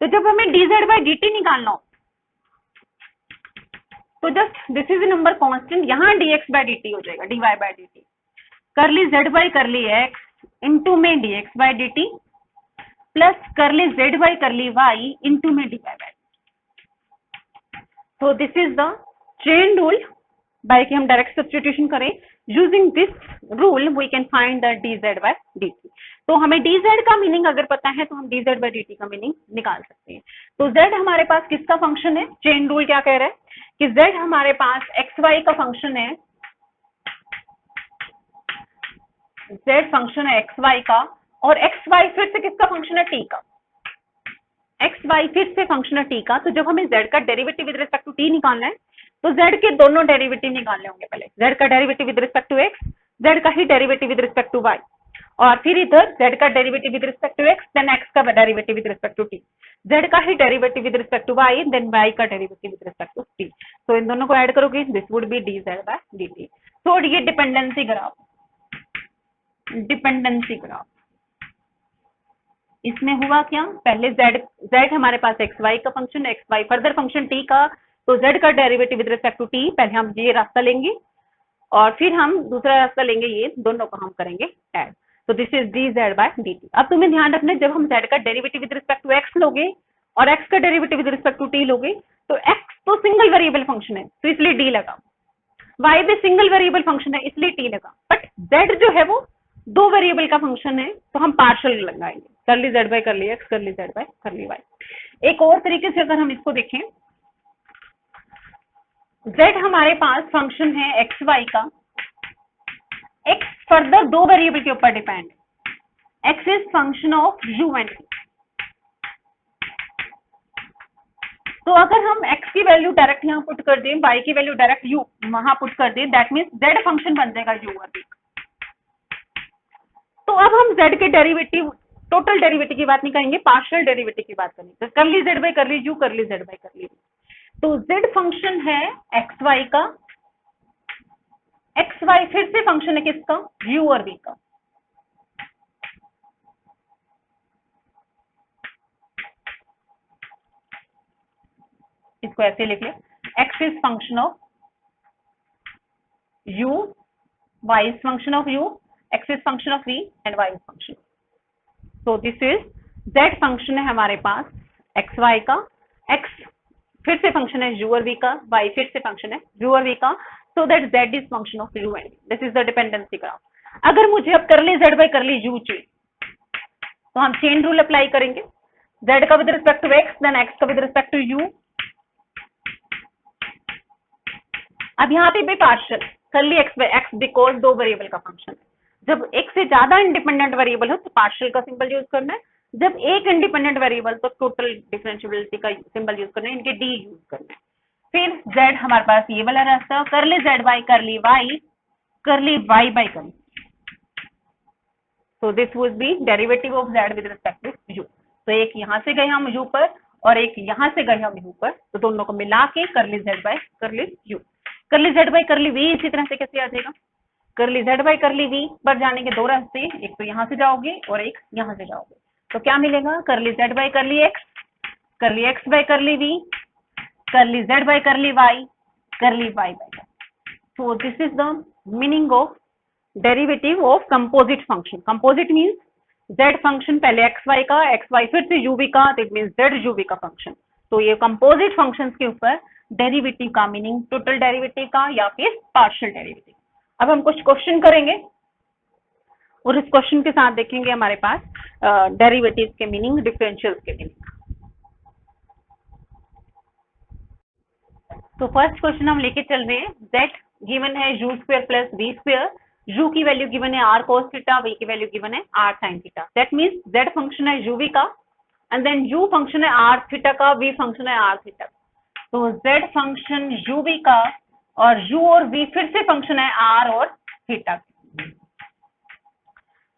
तो जब हमें dz by dt निकालना हो तो just this is number constant, यहाँ dx by dt हो जाएगा, dy by dt, करली z by curly x into में dx by dt plus curly z by curly y into में dy by dt। तो this is the chain rule by कि हम direct substitution करें। Using this rule we can find the dz by dt। तो हमें dz का meaning अगर पता है तो हम dz by dt का मीनिंग निकाल सकते हैं। तो z हमारे पास किसका फंक्शन है, चेन रूल क्या कह रहा है कि z हमारे पास xy का फंक्शन है, z फंक्शन है xy का, और xy फिर से किसका फंक्शन है, t का। xy फिर से फंक्शन है t का, तो जब हमें z का derivative with respect to t निकालना है तो z के दोनों डेरिवेटिव निकालने होंगे। पहले z का derivative with respect to x, z का ही derivative with respect to y, और फिर इधर z का derivative with respect to x, then x का derivative with respect to t, z का ही derivative with respect to y, then y का derivative with respect to t। तो इन दोनों को ऐड करोगे, this would be dz by dt। तो ये डिपेंडेंसी ग्राफ, डिपेंडेंसी ग्राफ, इसमें हुआ क्या, पहले z हमारे पास xy का फंक्शन है, xy फर्दर फंक्शन t का, तो z का derivative with respect to t, पहले हम ये रास्ता लेंगे और फिर हम दूसरा रास्ता लेंगे, ये दोनों को हम करेंगे ऐड। तो this is dz by dt। अब तुम्हें ध्यान रखना है, जब हम z का derivative with respect to x लोगे और x का derivative with respect to t लोगे, तो x तो सिंगल वेरिएबल फंक्शन है तो इसलिए d लगा, y भी सिंगल वेरिएबल फंक्शन है इसलिए t लगा, बट z जो है वो 2 वेरिएबल का फंक्शन है तो हम पार्शियल लगाएंगे, curly z by curly x, करली z by करली y। एक और तरीके से अगर हम इसको देखें, z हमारे पास फंक्शन है xy का, x फर्दर 2 वेरिएबल के ऊपर डिपेंड है, x is function of u and v। तो अगर हम x की वैल्यू डायरेक्ट यहाँ पुट कर दें, y की वैल्यू डायरेक्ट u वहां पुट कर दें, दैट मीन्स z फंक्शन बन जाएगा u और v। तो अब हम z के डेरिवेटिव, टोटल डेरिवेटिव की बात नहीं करेंगे, पार्शियल डेरिवेटिव की बात करेंगे। तो करली z by करली u, करली z by करली v। तो z फंक्शन है xy का, xy फिर से फंक्शन है किसका, u और v का। इसको ऐसे लिख ले, x is function of u, y is function of u, x is function of v and y is function. So this is z function है हमारे पास xy का, x फिर से फंक्शन है u और v का, y फिर से फंक्शन है u और v का, so that z is function of u and v। This is the dependency graph. अगर मुझे अब करली z by करली u चाहिए तो हम चेन रूल अप्लाई करेंगे, z का with respect to x, then x का विद रिस्पेक्ट टू u। अब यहाँ पे भी पार्शियल करली x by x because 2 variable का फंक्शन है। जब एक से ज्यादा इंडिपेंडेंट वेरिएबल हो तो पार्शियल का सिंबल यूज करना है, जब एक इंडिपेंडेंट वेरिएबल तो टोटल डिफरेंशिएबिलिटी का सिंबल यूज करना है, इनके d यूज करना है। फिर z हमारे पास ये वाला रास्ता, करली z by करली y, करली y by curly. So this would be derivative of z with respect to u। तो एक यहाँ से गए हम u पर और एक यहाँ से गए हम u पर, तो दोनों को मिला के करली z by करली u। करली z by करली v इसी तरह से कैसे आ जाएगा, करली z by करली v पर जाने के 2 रास्ते, एक तो यहाँ से जाओगे और एक यहाँ से जाओगे, तो क्या मिलेगा, करली z by curly x by करली v, करली z by करली y, करली y by। So this is the meaning of derivative of composite function। composite means z function पहले xy का, xy फिर से uv का, तो इट मीन्स z uv का फंक्शन। तो ये कंपोजिट फंक्शंस के ऊपर डेरिवेटिव का मीनिंग, टोटल डेरिवेटिव का या फिर पार्शियल डेरिवेटिव। अब हम कुछ क्वेश्चन करेंगे और इस क्वेश्चन के साथ देखेंगे हमारे पास डेरिवेटिव के मीनिंग, डिफरेंशियल्स के मीनिंग। तो फर्स्ट क्वेश्चन हम लेके चल रहे हैं, z गिवन है u square plus v square, u की वैल्यू गिवन है r cos थीटा, v की वैल्यू गिवन है r sin theta. That means z function है uv का एंड देन u फंक्शन है r थीटा का, v फंक्शन है r थीटा। तो z फंक्शन uv का और u और v फिर से फंक्शन है r और थीटा।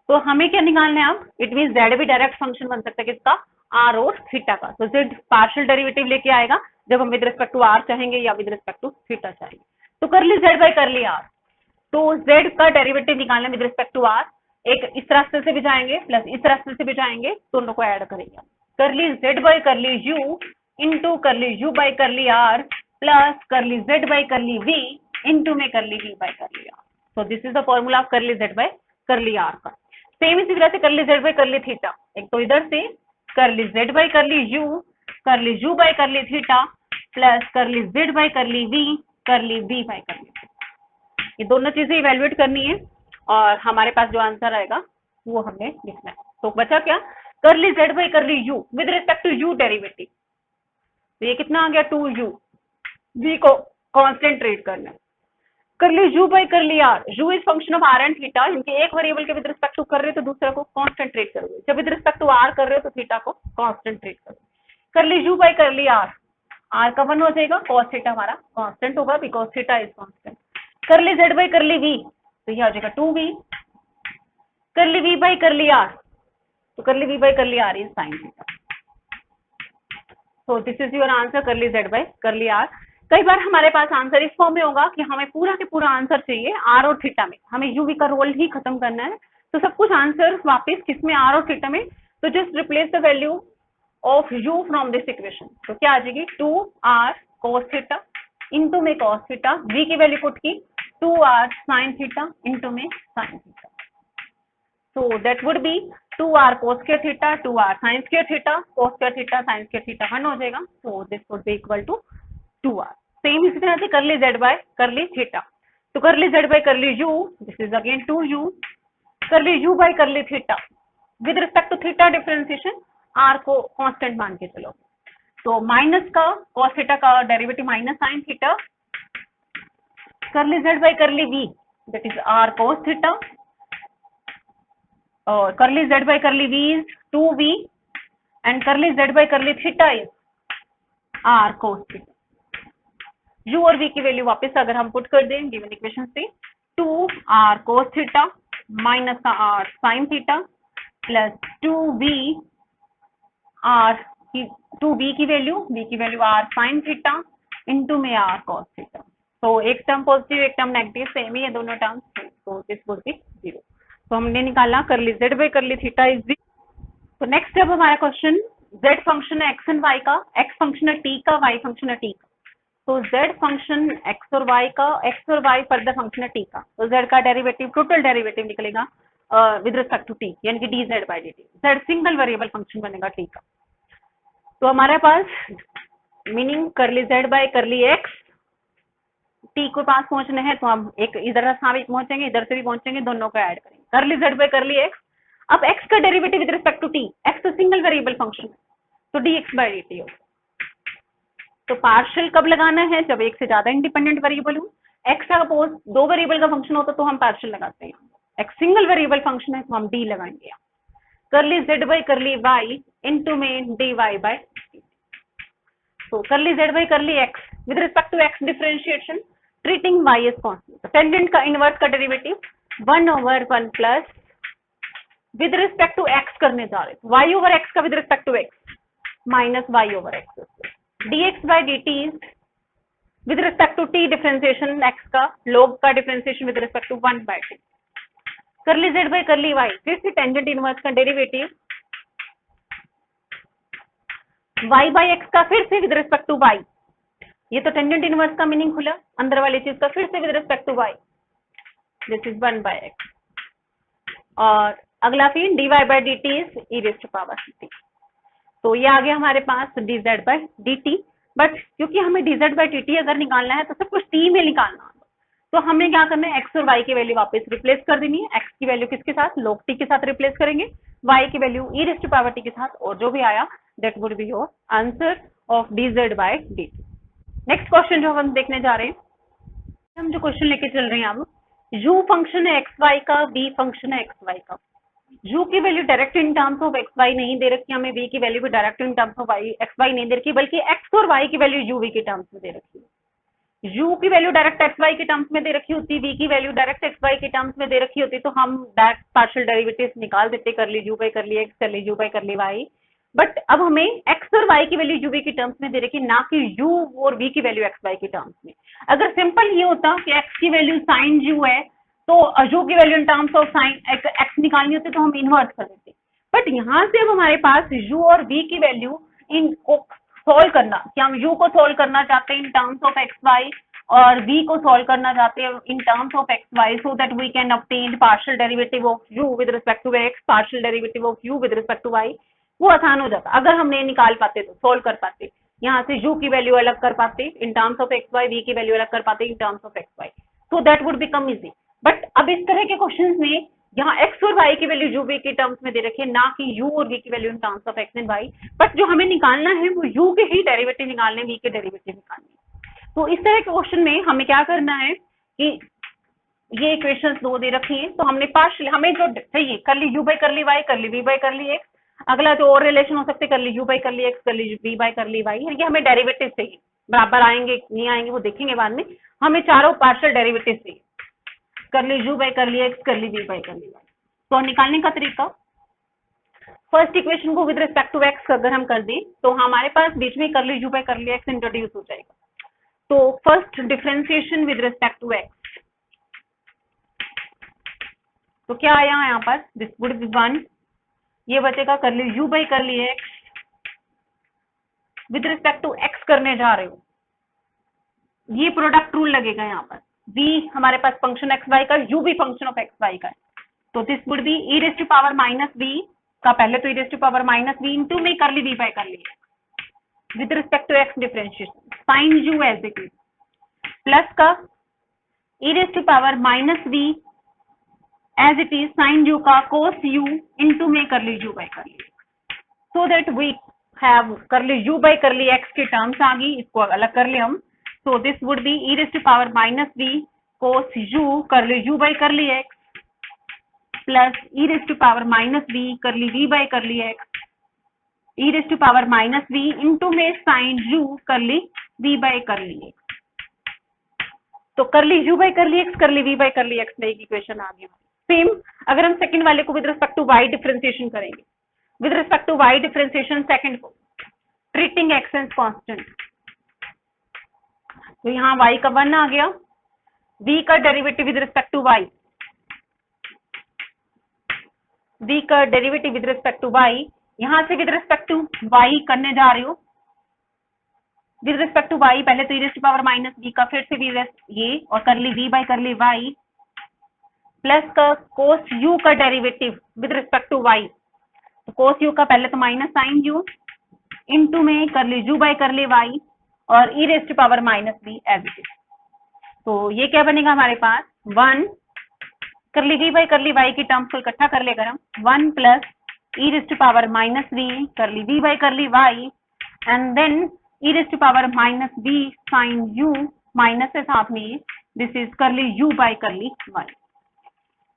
तो हमें क्या निकालना है अब, इट मीन z भी डायरेक्ट फंक्शन बन सकता है किसका, r और थीटा का। तो z पार्शियल डेरिवेटिव लेके आएगा जब हम विद रिस्पेक्ट टू r चाहेंगे या विद रिस्पेक्ट टू थीटा चाहेंगे। तो करली z बाय करली r, तो z का डेरिवेटिव निकालना विद रिस्पेक्ट टू r, एक इस रास्ते से भी जाएंगे प्लस इस रास्ते से भी जाएंगे, दोनों को ऐड करेंगे। Curly z by curly u into करली u बाय करली r plus curly z by curly v into में करली v बाय करली r। तो this is the formula of करली z बाय करली r का। सेम इसी तरह से करली z बाय करली थीटा, एक तो इधर से करली z by curly u bye curly theta plus curly z by curly v by करली, ये दोनों चीजें इवेल्युएट करनी है और हमारे पास जो आंसर आएगा वो हमने लिखना है। तो बचा क्या, curly z by curly u with respect to u derivative, तो ये कितना आ गया 2u, v को कांस्टेंट ट्रीट करना है। करली u बाय करली r, u is function of r and theta, इनके एक वेरिएबल के विद रिस्पेक्ट टू कर रहे हो तो दूसरा को कांस्टेंट ट्रीट करोगे, जब विद रिस्पेक्ट टू r कर रहे हो तो थीटा को कांस्टेंट ट्रीट करोगे। करली u बाय करली r, r का 1 हो जाएगा, cos थीटा हमारा कांस्टेंट होगा बिकॉज थीटा इज कांस्टेंट। करली z बाय करली v, तो ये आ जाएगा 2v। करली v बाय करली r, तो करली v बाय करली r is sin theta. so this is your answer करली z बाय करली r। कई बार हमारे पास आंसर इस फॉर्म में होगा कि हमें पूरा के पूरा आंसर चाहिए r और थीटा में, हमें u v का रोल ही खत्म करना है, तो सब कुछ आंसर वापस किसमें, r और थीटा में। तो just replace the value of u from this equation, तो क्या आ जाएगी 2r cos थीटा इंटू में cos थीटा, v की वैल्यू पुट की 2r sin थीटा इंटू में sin theta. so that would be 2r cos square theta, 2r sin square theta, cos square theta, sin square theta 1 हो जाएगा। so this would be equal to 2r। Same इसी तरह से करली z by curly theta, तो curly z by curly u, this is again 2u, curly u bye curly theta with respect to theta differentiation, r को constant मान के चलो, तो माइनस का cos थीटा का derivative minus sin theta, curly z by curly v that is r cos theta, और curly z by curly v is 2v and curly z by curly theta is r cos theta. u और v की value वापस अगर हम put कर दें given equation से, 2r cos theta minus का r sin theta plus 2v की value r sin theta into में r cos थीटा। तो एक टर्म पॉजिटिव एक टर्म नेगेटिव, सेम ही है दोनों टर्म्स, तो दिस वुड बी 0। तो हमने निकाला curly z by curly theta is 0। तो नेक्स्ट अब हमारा क्वेश्चन, z फंक्शन है x एंड y का, x फंक्शन है t का, y फंक्शन है t का। तो z फंक्शन x और y का, x और y फर्दर फंक्शन है t का, तो z का डेरिवेटिव टोटल डेरिवेटिव निकलेगा विद रिस्पेक्ट टू t, यानी कि dz by dt। z single variable function बनेगा t का। तो हमारे पास मीनिंग करली z by curly x, t को पास पहुंचना है तो हम एक इधर से भी पहुंचेंगे इधर से भी पहुंचेंगे, दोनों को ऐड करेंगे। Curly z by curly x, अब x का derivative with respect to t, x तो सिंगल वेरिएबल फंक्शन है तो dx बाय dt होगा। तो पार्शियल कब लगाना है, जब एक से ज्यादा इंडिपेंडेंट वेरिएबल हो। x का सपोज 2 वेरिएबल का फंक्शन होता तो हम पार्शियल लगाते हैं, x सिंगल वेरिएबल फंक्शन है तो हम d लगाएंगे। करली z बाय करली y इंटू में dy बाय dt। तो curly z by curly x with respect to x differentiation treating y as constant, tangent का इनवर्स का derivative 1/1 plus with respect to x करने जा रहे हैं, y ओवर x का with respect to x minus y over x, dx by dt with respect to t differentiation x का, log का differentiation with respect to 1 bye t। करली z by करली y, फिर से टेंजेंट इनवर्स का derivative y bye x का, फिर से विद रिस्पेक्ट टू y, ये तो टेंजेंट इनवर्स का मीनिंग खुला, अंदर वाली चीज का फिर से with respect to y, this is 1 by x, और अगला फिर dy by dt is e raise to power t। तो ये आ गया हमारे पास dz बाय dt। बट क्योंकि हमें dz by dt अगर निकालना है तो सब कुछ t में निकालना है, तो हमें क्या करना है, x और y की वैल्यू वापस रिप्लेस कर देनी है। x की वैल्यू किसके साथ, log t के साथ रिप्लेस करेंगे, y की value e raised to power t के साथ, और जो भी आया that would be your answer of dz by dt। Next question जो हम देखने जा रहे हैं, हम जो क्वेश्चन लेके चल रहे हैं अब, u फंक्शन है एक्स वाई का, v फंक्शन है एक्स वाई का। u की value direct in terms of x Y नहीं दे रखी हमें, v की वैल्यू भी direct in terms of Y X Y नहीं दे रखी, बल्कि x और y की वैल्यू u v के टर्म्स में दे रखी है। u की वैल्यू डायरेक्ट एक्स वाई के टर्म्स में दे रखी होती, v की वैल्यू डायरेक्ट एक्स वाई के टर्म्स में दे रखी होती, तो हम डायरेक्ट पार्शियल डेरिवेटिव्स निकाल देते, कर ली u बाई कर ली x, कर ली u बाई कर ली y। बट अब हमें x और y की वैल्यू u v के टर्म्स में दे रखी, ना कि u और v की वैल्यू x y के टर्म्स में। अगर सिंपल ये होता कि x की वैल्यू साइन u है तो u की value in terms of sine x निकालनी होती तो हम इन्वर्स कर देते, बट यहाँ से अब हमारे पास u और v की वैल्यू इन को सोल्व करना, कि हम u को सोल्व करना चाहते हैं in terms of x Y और v को सोल्व करना चाहते हैं in terms of x Y, so that we can obtain partial derivative of u with respect to x, partial derivative of u with respect to y। वो आसान हो जाता अगर हम नहीं निकाल पाते, तो सोल्व कर पाते, यहाँ से u की वैल्यू अलग कर पाते in terms of x Y, v की वैल्यू अलग कर पाते in terms of x Y, so that would become easy. But अब इस तरह के क्वेश्चंस में यहाँ x और y की वैल्यू u v के टर्म्स में दे रखी है, ना कि u और v की value in terms of x and y, but जो हमें निकालना है वो u के ही डेरिवेटिव निकालने, v के डेरिवेटिव निकालने। तो इस तरह के क्वेश्चन में हमें क्या करना है कि ये इक्वेशंस दो दे रखी है, तो हमने पार्शियल, हमें जो चाहिए कर ली u बाई कर ली y, कर ली v बाई कर ली x, अगला जो और रिलेशन हो सकते कर ली u बाई कर ली x, कर ली v बाई कर ली y, ये हमें डेरिवेटिव चाहिए, बराबर आएंगे नहीं आएंगे वो देखेंगे बाद में, हमें चारों पार्शियल डेरिवेटिव चाहिए, कर ली u बाई कर ली x, कर ली v बाई कर ली y। तो निकालने का तरीका, फर्स्ट इक्वेशन को विद रिस्पेक्ट टू x अगर हम कर दें तो हमारे पास बीच में कर ली u बाई कर ली x इंट्रोड्यूस हो जाएगा। तो first differentiation with respect to x, तो क्या आया यहाँ पर, दिस वुड बी 1, ये बचेगा कर ली u बाई कर ली x, with respect to x करने जा रहे हो, ये प्रोडक्ट रूल लगेगा यहाँ पर, v हमारे पास फंक्शन एक्स वाई का, u भी फंक्शन ऑफ एक्स वाई का है, तो this would be e raise to power minus v का, पहले तो e raise to power minus v into में कर ली v बाई कर ली with respect to x differentiation sine u as it is, plus का e raise to power minus v as it is sine u का cos u into में कर ली u by कर ली, सो that we have कर ली u by कर ली x के terms आ गई, इसको अलग कर ले हम, so this would be e raised to power minus v cos u कर ली u by कर ली x plus e raised to power minus v कर ली v by कर ली x, e raised to power minus v into में sin u कर ली v by कर ली x, तो कर ली u by कर ली x, कर ली v by कर ली x में एक इक्वेशन आ गया। सेम अगर हम सेकंड वाले को with respect to y differentiation करेंगे, with respect to y differentiation second को ट्रीटिंग x एज कांस्टेंट, तो यहाँ y का 1 आ गया, v का derivative with respect to y, v का derivative with respect to y, यहाँ से विद रिस्पेक्ट टू y करने जा रहे हो, विद रिस्पेक्ट टू y पहले तो e raise to power minus v का, फिर से v ये और कर ली v बाई कर ली y, प्लस का कोस u का derivative with respect to y, तो कोस u का पहले तो माइनस साइन u इंटू में कर ली u बाई कर ली y और e raise to power minus v as it is, तो ये क्या बनेगा हमारे पास 1 कर ली v बाई कर ली y की टर्म्स को इकट्ठा कर लेकर हम 1 plus e raise to power minus v कर ली v बाई कर ली y and then e raise to power minus v sine u minus से साथ में दिस इज कर ली u बाई कर ली y।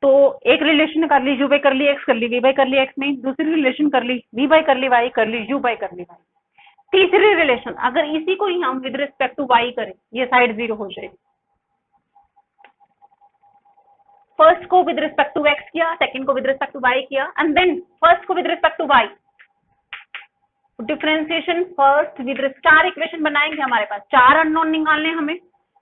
तो एक रिलेशन कर ली u बाई कर ली x, कर ली v बाई कर ली x में, दूसरी रिलेशन कर ली v बाई कर ली y, कर ली u बाई कर ली y, तीसरी रिलेशन अगर इसी को ही हम विद रिस्पेक्ट टू y करें, ये साइड 0 हो जाएगी। फर्स्ट को विद रिस्पेक्ट टू x किया, सेकंड को विद रिस्पेक्ट टू y किया, एंड देन फर्स्ट को with respect to y, differentiation first with चार इक्वेशन बनाएंगे, हमारे पास चार अननोन निकालने हमें,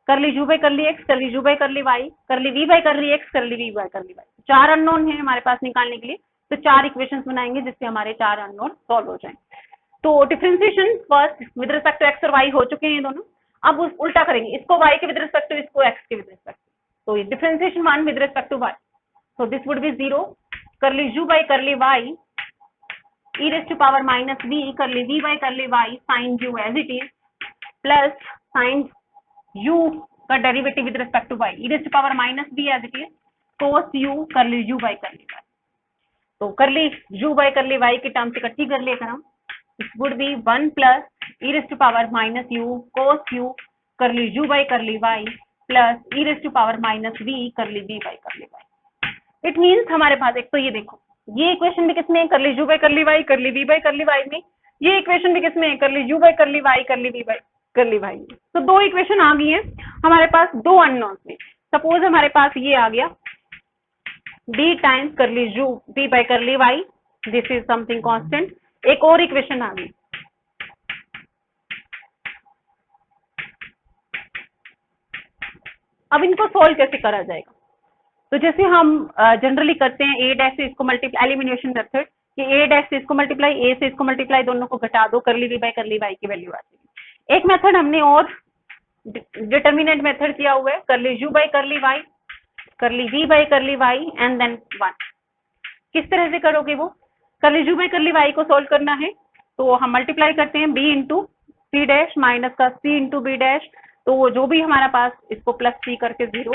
कर ली u बाई कर ली x, कर ली u बाई कर ली y, कर ली v बाई कर ली x, कर ली v बाई कर ली y, चार अननोन है हमारे पास निकालने के लिए, तो चार इक्वेशंस बनाएंगे जिससे हमारे चार अननोन सॉल्व हो जाएं। तो differentiation first with respect to x और y हो चुके हैं दोनों, अब उल्टा करेंगे, इसको y के विद रिस्पेक्ट टू, इसको x के विद रिस्पेक्ट, तो differentiation 1 with respect to y, so this would be 0 कर ली u बाई कर ली y e raise to power minus v कर ली v बाई कर ली y sine u as it is plus sine u का derivative with respect to y e raise to power minus b as it is cos u curly u bye करली y। तो curly u bye करली y की terms इकट्ठी कर लिए अगर हम, it would be 1 plus e raise to power minus u cos u curly u bye करली y plus e raise to power minus v curly v by करली y। It means हमारे पास एक तो ये देखो, ये इक्वेशन भी किसमें है, करली u बाय करली y करली v बाय करली y में, ये इक्वेशन भी किसमें है, करली u बाय करली y करली v बाय करली y में। तो दो इक्वेशन आ गई है हमारे पास दो अननोन्स में। सपोज हमारे पास ये आ गया d टाइम्स करली u v बाय करली y, this is something constant. एक और इक्वेशन आ गई, अब इनको सोल्व कैसे करा जाएगा, तो जैसे हम जनरली करते हैं a डैश से इसको मल्टीप्लाई, एलिमिनेशन मेथड, कि a डैश से इसको मल्टीप्लाई, a से इसको मल्टीप्लाई, दोनों को घटा दो, करली v बाय करली y की वैल्यू आ जाएगी। एक मेथड हमने और डिटर्मिनेंट मेथड किया हुआ है, करली u बाय करली y, करली v बाय करली y एंड देन 1। किस तरह से करोगे वो, करली u बाय करली y को सोल्व करना है तो हम मल्टीप्लाई करते हैं b into C dash minus का c इंटू बी डैश, तो वो जो भी हमारा पास, इसको प्लस c करके 0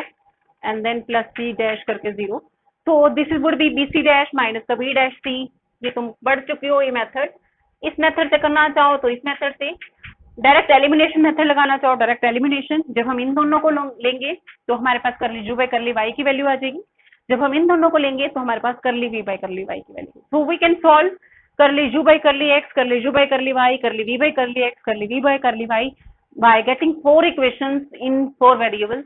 and then plus c dash करके 0, तो this would be B C dash minus का b डैश c। ये तुम पढ़ चुके हो ये मेथड। इस मेथड से करना चाहो तो इस मेथड से, डायरेक्ट एलिमिनेशन मेथड लगाना चाहो डायरेक्ट एलिमिनेशन। जब हम इन दोनों को लेंगे तो हमारे पास करली u बाय करली y की वैल्यू आ जाएगी, जब हम इन दोनों को लेंगे तो हमारे पास करली v बाय करली y की वैल्यू। So we can solve curly u bye curly x, curly u bye करली y, curly v by curly x, curly v by करली y by getting 4 equations in 4 variables.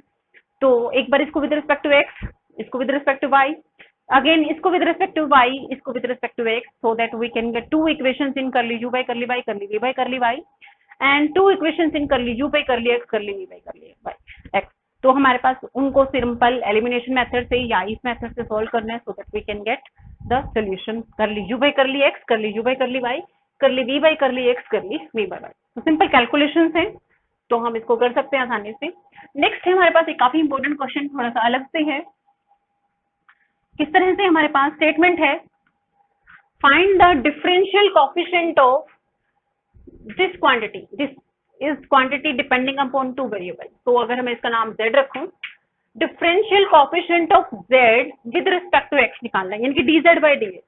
तो एक बार इसको with respect to x, इसको with respect to y, again इसको with respect to y, इसको with respect to x, so that we can get 2 equations इन करली u bye करली y, curly v by करली y एंड 2 इक्वेशंस इन करली u bye curly x, curly v by curly x। तो हमारे पास उनको simple elimination method से या इस मेथड से सॉल्व करना है, so that we can get the solution curly u bye curly x, curly u bye करली y, curly v by curly x, curly v by y। तो सिंपल कैलकुलेशंस हैं, तो हम इसको कर सकते हैं आसानी से। नेक्स्ट है हमारे पास एक काफी इंपॉर्टेंट क्वेश्चन, थोड़ा सा अलग से है। किस तरह से हमारे पास स्टेटमेंट है, find the differential coefficient of this quantity, this is quantity depending upon 2 variable. तो अगर मैं इसका नाम z रखूं, differential coefficient of z with respect to x निकालना है, यानी कि dz bye dx।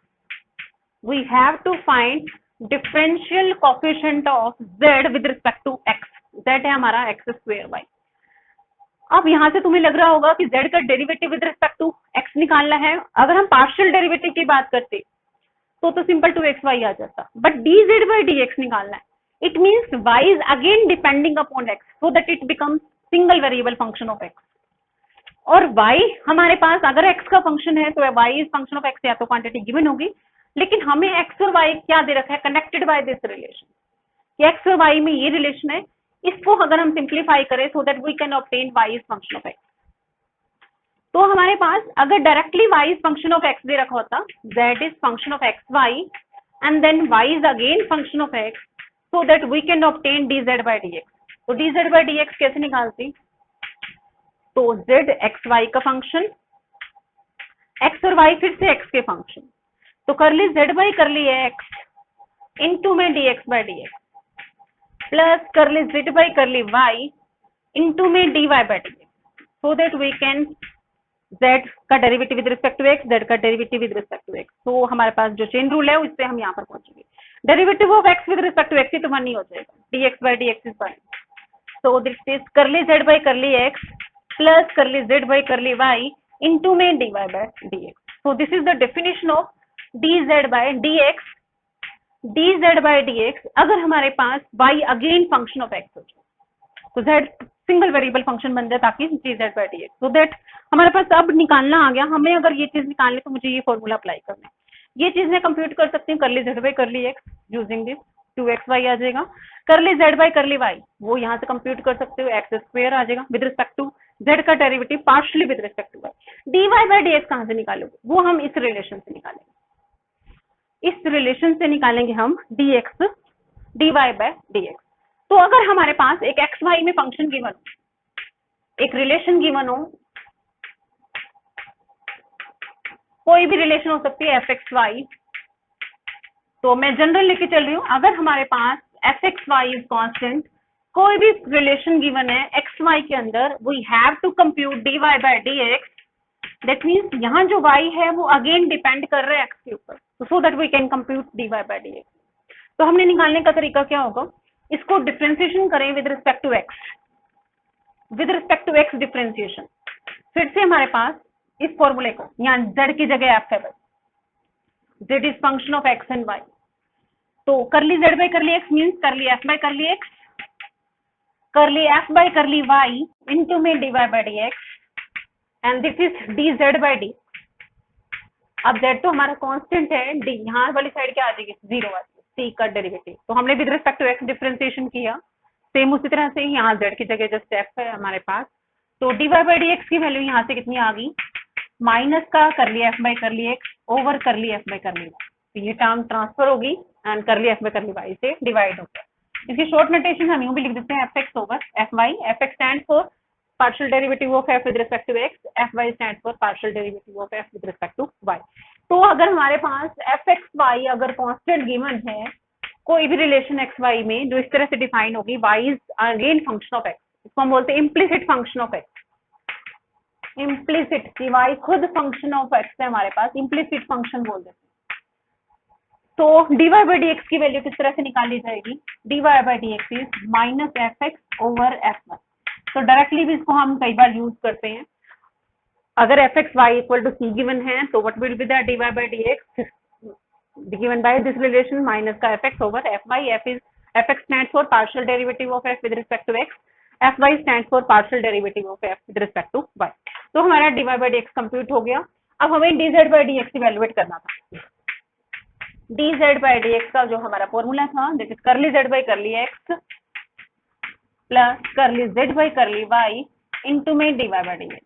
We have to find differential coefficient of z with respect to x। z है हमारा x स्क्वायर y। अब यहां से तुम्हें लग रहा होगा कि z का derivative with respect to x निकालना है। अगर हम पार्शियल डेरिवेटिव की बात करते तो सिंपल 2xy आ जाता, बट dz by dx निकालना है। It means y is again depending upon x, so that it becomes single variable function of x। और y हमारे पास अगर x का फंक्शन है तो y is function of x, या तो क्वांटिटी गिवन होगी, लेकिन हमें x और y क्या दे रखा है, connected by this relation. x और y में ये रिलेशन है, इसको अगर हम सिंप्लीफाई करें so that we can obtain y is function of x। तो हमारे पास अगर directly y is function of x दे रखा होता, z is function of xy and then y is again function of x, so that we can obtain dz by dx। तो dz by dx कैसे निकालती, तो z xy का function, x और y फिर से x के फंक्शन, तो curly z by curly x into में dx by dx plus curly z by curly y into में dy by dx, so that we can z का derivative with respect to x, z का derivative with respect to x। तो हमारे पास जो chain rule है उससे हम यहाँ पर पहुंचेंगे। Derivative of x with respect to x ही तो 1 ही हो जाएगा, dx by dx is 1। So this is curly z by curly x plus curly z by curly y into में dy by dx। So this is the definition of dz by dx। dz by dx अगर हमारे पास y again function of x हो जाए तो z single variable function बन जाए, ताकि dz by dx, so that हमारे पास अब निकालना आ गया। हमें अगर ये चीज निकालनी तो मुझे ये फॉर्मूला अप्लाई करना है। ये चीज मैं कंप्यूट कर सकती हूँ, करली z by curly x using this 2xy आ जाएगा, करली z by करली y वो यहाँ से कंप्यूट कर सकते हो, x स्क्वायर आ जाएगा विद रिस्पेक्ट टू z का derivative partially with respect to y। dy by dx कहाँ से निकालोगे, वो हम इस रिलेशन से निकालेंगे, इस रिलेशन से निकालेंगे हम dx dy by dx। तो अगर हमारे पास एक xy में फंक्शन गिवन हो, एक रिलेशन गिवन हो, कोई भी रिलेशन हो सकती है fxy, तो मैं जनरल लेके चल रही हूँ। अगर हमारे पास fxy इज कांस्टेंट, कोई भी रिलेशन गिवन है एक्स वाई के अंदर, we have to compute D Y by D X. That means यहाँ जो y है वो अगेन डिपेंड कर रहा है x के ऊपर, so that we can compute dy by dx। तो हमने निकालने का तरीका क्या होगा, इसको डिफरेंशिएशन करें with respect to x, with respect to x differentiation. फिर से हमारे पास इस फॉर्मूले को, यहाँ z की जगह f है, z is function of x and y। तो curly z by curly x means करली f बाई करली x, करली f by curly y into में dy by dx, and this is dz by d। अब z तो हमारा constant है, d यहाँ वाली साइड क्या आ जाएगी, 0 आ जाएगी, c का डेरिवेटिव। तो हमने with respect to x differentiation किया, सेम उसी तरह से यहाँ z की जगह जस्ट f है हमारे पास। तो dy बाई dx की वैल्यू यहाँ से कितनी आ गई, माइनस का करली f by curly x over करली f बाई करली y। तो ये टर्म ट्रांसफर होगी एंड करली f बाई करली y से डिवाइड होगा। इसकी शॉर्ट नोटेशन हम यूं भी लिख देते हैं fx over fy। fx stand for partial derivative of f with respect to x, fy stands for partial derivative of f with respect to y। तो अगर हमारे पास fxy अगर कांस्टेंट गिवन है कोई भी रिलेशन xy में जो इस तरह से डिफाइन होगी, y is again function of x, इसको हम बोलते हैं implicit function of x। Implicit कि y खुद फंक्शन ऑफ x है हमारे पास, इम्प्लिसिट फंक्शन बोल देते हैं। तो dy बाई dx की वैल्यू किस तरह से निकाली जाएगी, dy by dx is minus fx over fy। तो डायरेक्टली भी इसको हम कई बार यूज करते हैं। अगर fx y equal to c given है तो what will be the dy by dx given by this relation minus का fx over fy। fx stands for partial derivative of f with respect to x, fy stands for partial derivative of f with respect to y। तो हमारा dy by dx compute हो गया। अब हमें dz by dx evaluate करना था। dz by dx का जो हमारा फॉर्मूला था, that is curly z by curly x plus curly z by curly y into में dy by dx।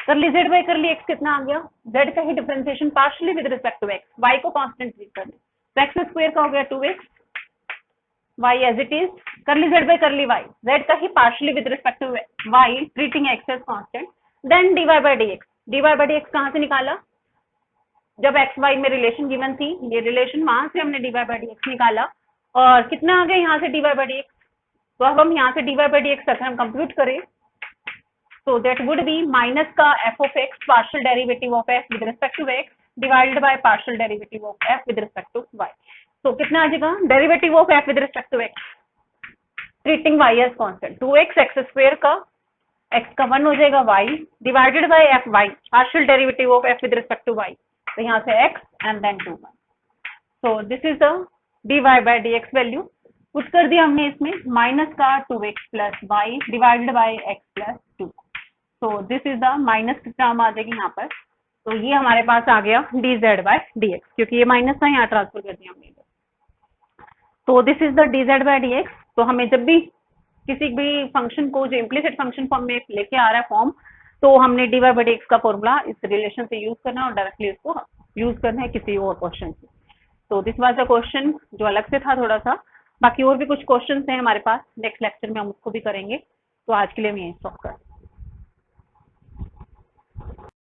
Curly z by curly x कितना आ गया, z का ही differentiation partially with respect to x, y को constant treat कर दें, तो x स्क्वायर का हो गया 2x, y as it is, curly z by curly y, z का ही partially with respect to y treating x as constant, then dy by dx। dy by dx कहाँ से निकाला, जब x y में रिलेशन गिवन थी, ये relation वहां से हमने dy बाई dx निकाला, और कितना आ गया यहाँ से dy बाई dx। तो अब हम यहाँ से dy बाई dx अगर हम कंप्यूट करें तो दैट वुड बी माइनस का f of x partial derivative of f with respect to x divided by partial derivative of f with respect to y। तो कितना आ जाएगा, derivative of f with respect to x treating y as constant, 2x x square का x का 1 हो जाएगा y divided by fy partial derivative of f with respect to y। तो यहाँ से x and then 2y। So this is the dy by dx value. Put कर दिया हमने इसमें माइनस का 2x plus y divided by x plus 2। So this is the minus term आ जाएगी यहाँ पर। तो ये हमारे पास आ गया dz बाय dx, क्योंकि ये माइनस था यहाँ ट्रांसफर कर दिया हमने। तो this is the dz bye dx। तो हमें जब भी किसी भी फंक्शन को जो इम्प्लिसिट फंक्शन फॉर्म में लेके आ रहा है फॉर्म, तो हमने dy बाय dx का फॉर्मूला इस रिलेशन से यूज करना है और डायरेक्टली इसको यूज करना है किसी और क्वेश्चन से। तो दिस वाज द क्वेश्चन जो अलग से था थोड़ा सा। बाकी और भी कुछ क्वेश्चंस हैं हमारे पास, नेक्स्ट लेक्चर में हम उसको भी करेंगे। तो आज के लिए हम यही स्टॉप करते हैं।